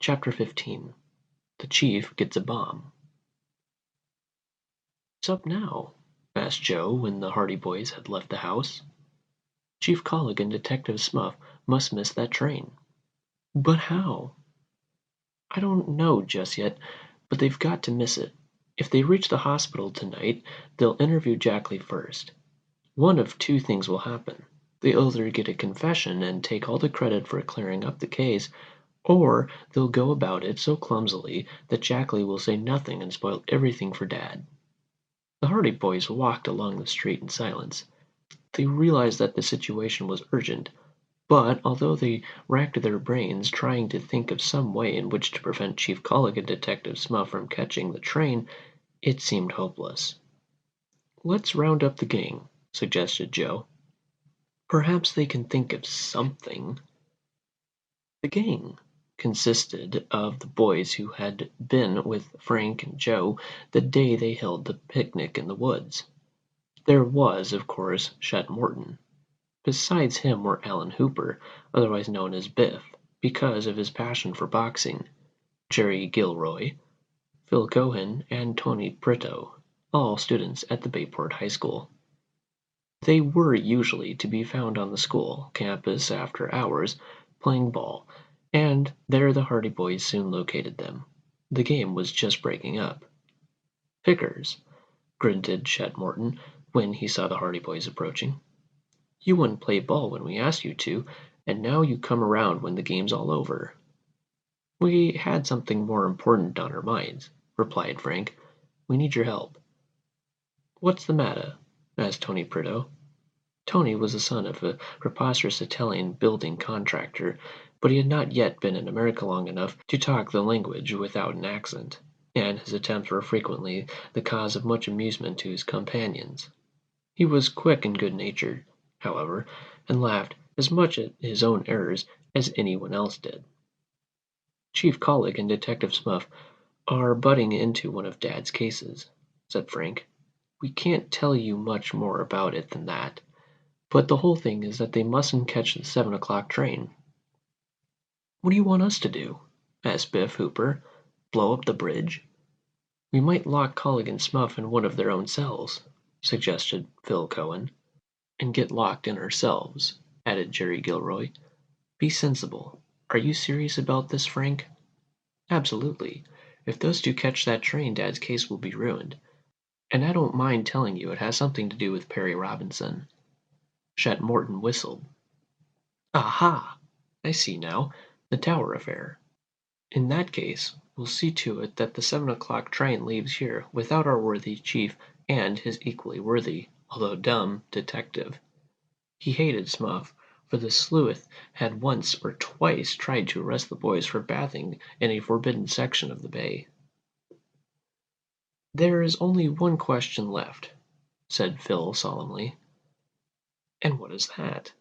Chapter 15. The Chief Gets a Bomb. "What's up now?" asked Joe when the Hardy Boys had left the house. "Chief Colligan and Detective Smuff must miss that train." "But how?" "I don't know just yet, but they've got to miss it. If they reach the hospital tonight, they'll interview Jackley first. One of two things will happen. They'll either get a confession and take all the credit for clearing up the case, or they'll go about it so clumsily that Jackley will say nothing and spoil everything for Dad." The Hardy Boys walked along the street in silence. They realized that the situation was urgent, but although they racked their brains trying to think of some way in which to prevent Chief Colligan and Detective Smuff from catching the train, it seemed hopeless. "Let's round up the gang," suggested Joe. "Perhaps they can think of something." The gang consisted of the boys who had been with Frank and Joe the day they held the picnic in the woods. There was, of course, Chet Morton. Besides him were Alan Hooper, otherwise known as Biff, because of his passion for boxing, Jerry Gilroy, Phil Cohen, and Tony Brito, all students at the Bayport High School. They were usually to be found on the school campus after hours, playing ball, and there the Hardy Boys soon located them. The game was just breaking up. "Pickers," grunted Chet Morton when he saw the Hardy Boys approaching. "You wouldn't play ball when we asked you to, and now you come around when the game's all over." "We had something more important on our minds," replied Frank. "We need your help." "What's the matter?" asked Tony Brito. Tony was the son of a preposterous Italian building contractor, but he had not yet been in America long enough to talk the language without an accent, and his attempts were frequently the cause of much amusement to his companions. He was quick and good-natured, however, and laughed as much at his own errors as anyone else did. "Chief Colligan and Detective Smuff are butting into one of Dad's cases," said Frank. "We can't tell you much more about it than that, but the whole thing is that they mustn't catch the 7 o'clock train." "What do you want us to do?" asked Biff Hooper. "Blow up the bridge?" "We might lock Colligan and Smuff in one of their own cells," suggested Phil Cohen. "And get locked in ourselves," added Jerry Gilroy. "Be sensible. Are you serious about this, Frank?" "Absolutely. If those two catch that train Dad's case will be ruined. And I don't mind telling you it has something to do with Perry Robinson." Chet Morton whistled. "Aha! I see now. The Tower affair. In that case, we'll see to it that the 7 o'clock train leaves here without our worthy chief and his equally worthy, although dumb, detective." He hated Smuff, for the sleuth had once or twice tried to arrest the boys for bathing in a forbidden section of the bay. "There is only one question left," said Phil solemnly. "And what is that?"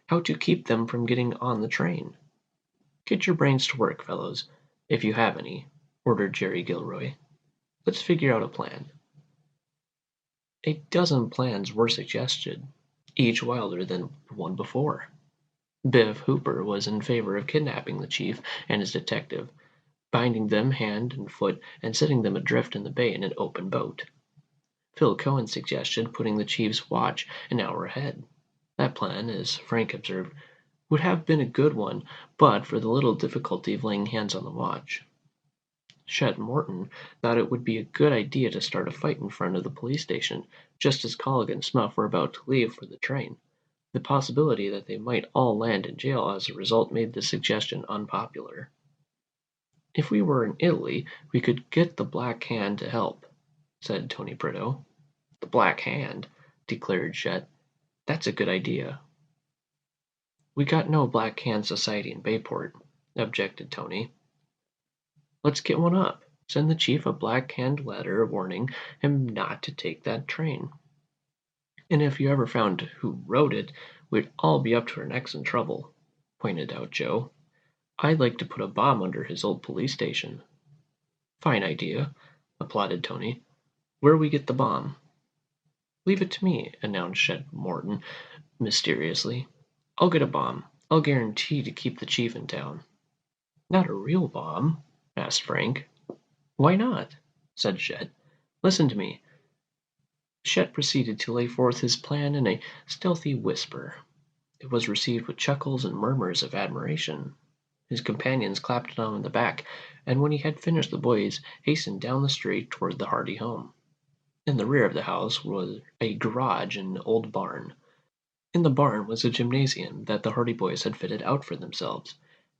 "How to keep them from getting on the train." "Get your brains to work, fellows, if you have any," ordered Jerry Gilroy. "Let's figure out a plan." A dozen plans were suggested, each wilder than the one before. Biff Hooper was in favor of kidnapping the chief and his detective, binding them hand and foot and setting them adrift in the bay in an open boat. Phil Cohen suggested putting the chief's watch an hour ahead. That plan, as Frank observed, would have been a good one but for the little difficulty of laying hands on the watch. Chet Morton thought it would be a good idea to start a fight in front of the police station just as Colligan and Smuff were about to leave for the train. The possibility that they might all land in jail as a result made the suggestion unpopular. "If we were in Italy, we could get the Black Hand to help," said Tony Brito. "The Black Hand," declared Chet. "That's a good idea." "We got no Black Hand Society in Bayport," objected Tony. "Let's get one up. Send the chief a Black Hand letter warning him not to take that train. And if you ever found who wrote it, we'd all be up to our necks in trouble," pointed out Joe. "I'd like to put a bomb under his old police station." "Fine idea," applauded Tony. "Where'll we get the bomb?" "Leave it to me," announced Chet Morton mysteriously. "I'll get a bomb. I'll guarantee to keep the chief in town." "Not a real bomb?" asked Frank. "Why not?" said Chet. "Listen to me." Chet proceeded to lay forth his plan in a stealthy whisper. It was received with chuckles and murmurs of admiration. His companions clapped him on the back, and when he had finished the boys hastened down the street toward the Hardy home. In the rear of the house was a garage and old barn. In the barn was a gymnasium that the Hardy boys had fitted out for themselves,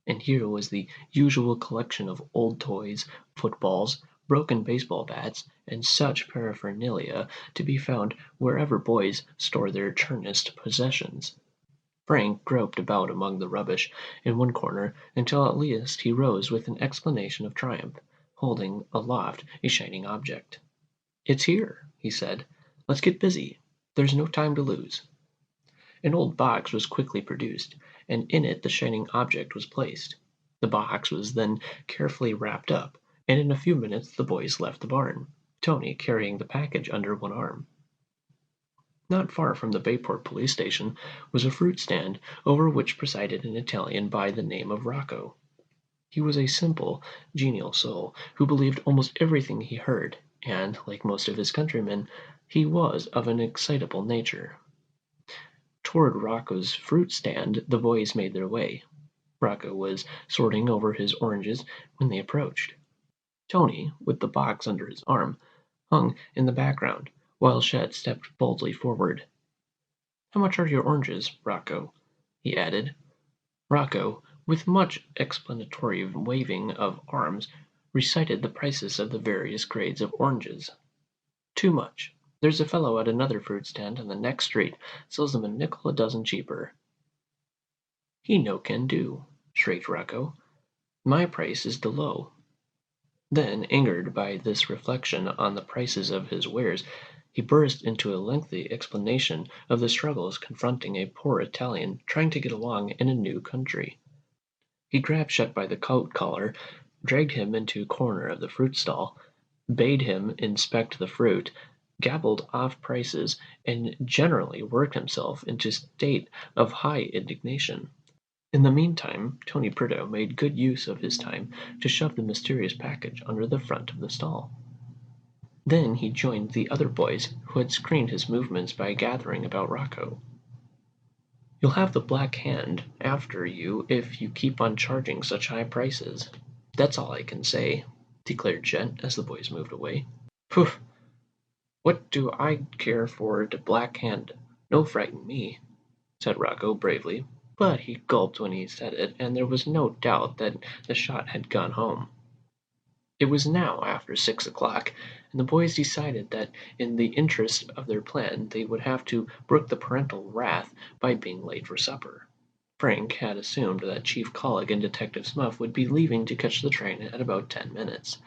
and here was the usual collection of old toys, footballs, broken baseball bats, and such paraphernalia to be found wherever boys store their churnest possessions. Frank groped about among the rubbish in one corner until at last he rose with an exclamation of triumph, holding aloft a shining object. "It's here," he said. "Let's get busy. There's no time to lose." An old box was quickly produced, and in it the shining object was placed. The box was then carefully wrapped up, and in a few minutes the boys left the barn, Tony carrying the package under one arm. Not far from the Bayport police station was a fruit stand over which presided an Italian by the name of Rocco. He was a simple, genial soul who believed almost everything he heard, and, like most of his countrymen, he was of an excitable nature. Toward Rocco's fruit stand the boys made their way. Rocco was sorting over his oranges when they approached. Tony, with the box under his arm, hung in the background, while Chet stepped boldly forward. "How much are your oranges, Rocco?" he added. Rocco, with much explanatory waving of arms, recited the prices of the various grades of oranges. "Too much. There's a fellow at another fruit stand on the next street sells them a nickel a dozen cheaper." "He no can do," shrieked Rocco. "My price is the low." Then, angered by this reflection on the prices of his wares, he burst into a lengthy explanation of the struggles confronting a poor Italian trying to get along in a new country. He grabbed Chet by the coat collar, dragged him into a corner of the fruit stall, bade him inspect the fruit, gabbled off prices, and generally worked himself into a state of high indignation. In the meantime Tony Prideaux made good use of his time to shove the mysterious package under the front of the stall. Then he joined the other boys, who had screened his movements by gathering about Rocco. "You'll have the Black Hand after you if you keep on charging such high prices. That's all I can say," declared Chet as the boys moved away. "Pooh! What do I care for de Black Hand? No frighten me," said Rocco bravely, but he gulped when he said it, and there was no doubt that the shot had gone home. It was now after 6 o'clock, and the boys decided that in the interest of their plan they would have to brook the parental wrath by being late for supper. Frank had assumed that Chief Collig and Detective Smuff would be leaving to catch the train at about 10 minutes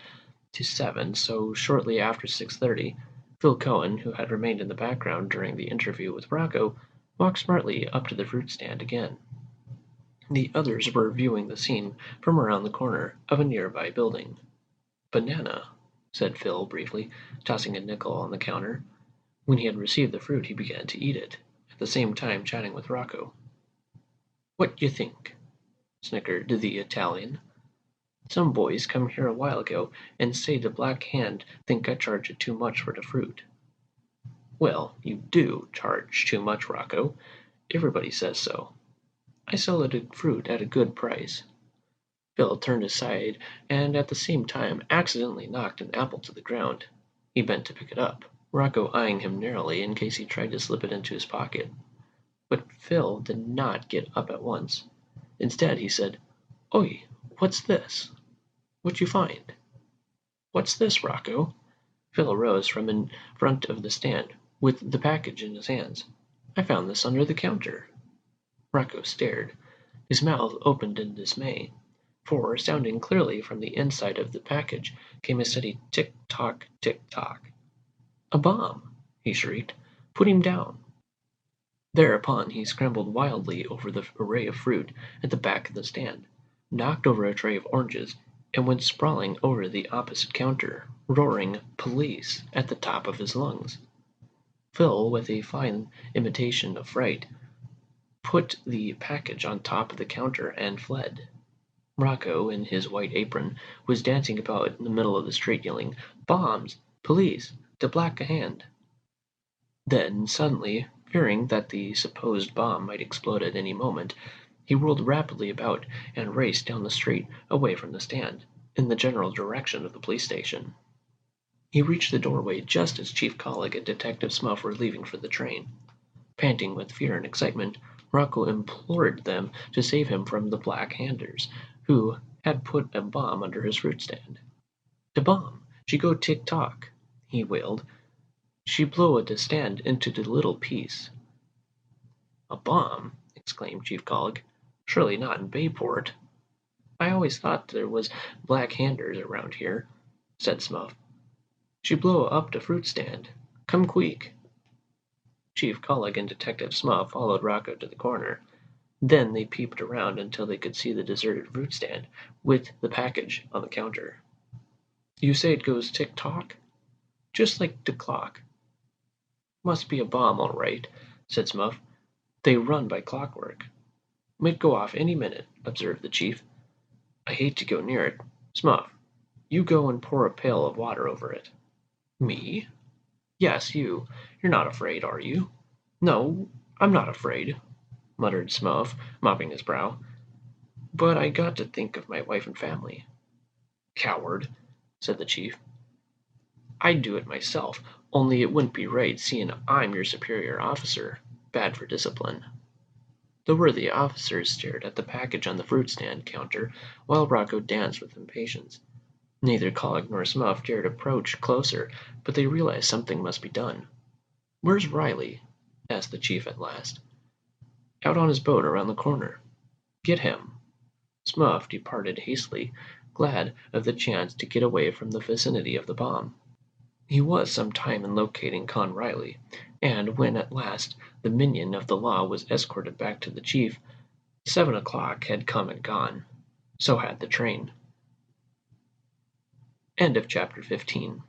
to 7, so shortly after 6:30, Phil Cohen, who had remained in the background during the interview with Rocco, walked smartly up to the fruit stand again. The others were viewing the scene from around the corner of a nearby building. "Banana," said Phil briefly, tossing a nickel on the counter. When he had received the fruit he began to eat it, at the same time chatting with Rocco. "What you think?" snickered the Italian. "Some boys come here a while ago and say de Black Hand think I charge it too much for de fruit." "Well, you do charge too much, Rocco. Everybody says so. I sell the fruit at a good price." Phil turned aside and at the same time accidentally knocked an apple to the ground. He bent to pick it up, Rocco eyeing him narrowly in case he tried to slip it into his pocket. But Phil did not get up at once. Instead he said, "Oi, what's this? What you find?" "What's this, Rocco?" Phil arose from in front of the stand, with the package in his hands. "I found this under the counter." Rocco stared, his mouth opened in dismay, for, sounding clearly from the inside of the package, came a steady tick-tock, tick-tock. "A bomb!" he shrieked. "Put him down!" Thereupon he scrambled wildly over the array of fruit at the back of the stand, knocked over a tray of oranges, and went sprawling over the opposite counter, roaring "Police" at the top of his lungs. Phil, with a fine imitation of fright, put the package on top of the counter and fled. Rocco, in his white apron, was dancing about in the middle of the street yelling, "Bombs! Police! To Black Hand!" Then, suddenly, fearing that the supposed bomb might explode at any moment, he whirled rapidly about and raced down the street away from the stand, in the general direction of the police station. He reached the doorway just as Chief Colleague and Detective Smuff were leaving for the train. Panting with fear and excitement, Rocco implored them to save him from the Black Handers, who had put a bomb under his fruit stand. "De bomb! She go tick-tock!" he wailed. "She blow de stand into de little piece." "A bomb!" exclaimed Chief Colleague. "Surely not in Bayport." "I always thought there was Black Handers around here," said Smuff. "She blow up de fruit stand. Come queek!" Chief Colleague and Detective Smuff followed Rocco to the corner. Then they peeped around until they could see the deserted fruit stand, with the package on the counter. "You say it goes tick-tock?" "Just like de clock." "Must be a bomb, all right," said Smuff. "They run by clockwork." "Might go off any minute," observed the Chief. "I hate to go near it. Smuff, you go and pour a pail of water over it." "Me?" "Yes, you. You're not afraid, are you?" "No, I'm not afraid," muttered Smuff, mopping his brow. "But I got to think of my wife and family." "Coward," said the Chief. "I'd do it myself, only it wouldn't be right, seeing I'm your superior officer. Bad for discipline." The worthy officers stared at the package on the fruit stand counter while Rocco danced with impatience. Neither Colleague nor Smuff dared approach closer, but they realized something must be done. "Where's Riley?" asked the Chief at last. "Out on his boat around the corner." "Get him." Smuff departed hastily, glad of the chance to get away from the vicinity of the bomb. He was some time in locating Con Riley, and when at last the minion of the law was escorted back to the Chief, 7 o'clock had come and gone. So had the train. End of chapter 15.